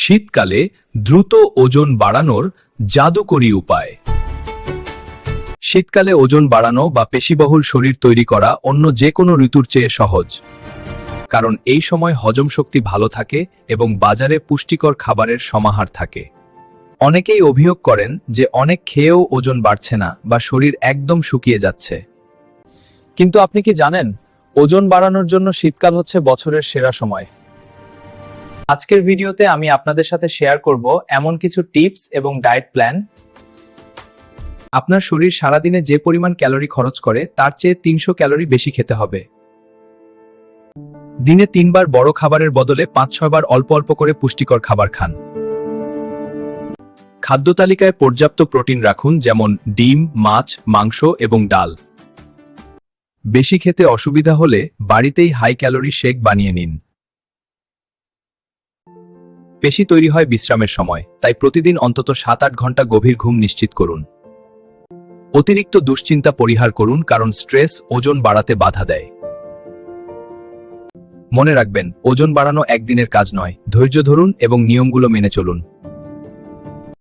শীতকালে দ্রুত ওজন বাড়ানোর জাদুকরী উপায়। শীতকালে ওজন বাড়ানো বা পেশিবহুল শরীর তৈরি করা অন্য যে কোনো ঋতুর চেয়ে সহজ, কারণ এই সময় হজম শক্তি ভালো থাকে এবং বাজারে পুষ্টিকর খাবারের সমাহার থাকে। অনেকেই অভিযোগ করেন যে অনেক খেয়েও ওজন বাড়ছে না বা শরীর একদম শুকিয়ে যাচ্ছে। কিন্তু আপনি কি জানেন, ওজন বাড়ানোর জন্য শীতকাল হচ্ছে বছরের সেরা সময়। আজকের ভিডিওতে আমি আপনাদের সাথে শেয়ার করব এমন কিছু টিপস এবং ডায়েট প্ল্যান। আপনার শরীর সারাদিনে যে পরিমাণ ক্যালোরি খরচ করে তার চেয়ে 300 ক্যালোরি বেশি খেতে হবে। দিনে 3 বার বড় খাবারের বদলে 5-6 বার অল্প অল্প করে পুষ্টিকর খাবার খান। খাদ্য তালিকায় পর্যাপ্ত প্রোটিন রাখুন, যেমন ডিম, মাছ, মাংস এবং ডাল। বেশি খেতে অসুবিধা হলে বাড়িতেই হাই ক্যালোরি শেক বানিয়ে নিন। পেশি তৈরি হয় বিশ্রামের সময়, তাই প্রতিদিন অন্তত 7-8 ঘন্টা গভীর ঘুম নিশ্চিত করুন। অতিরিক্ত দুশ্চিন্তা পরিহার করুন, কারণ স্ট্রেস ওজন বাড়াতে বাধা দেয়। মনে রাখবেন, ওজন বাড়ানো একদিনের কাজ নয়। ধৈর্য ধরুন এবং নিয়মগুলো মেনে চলুন।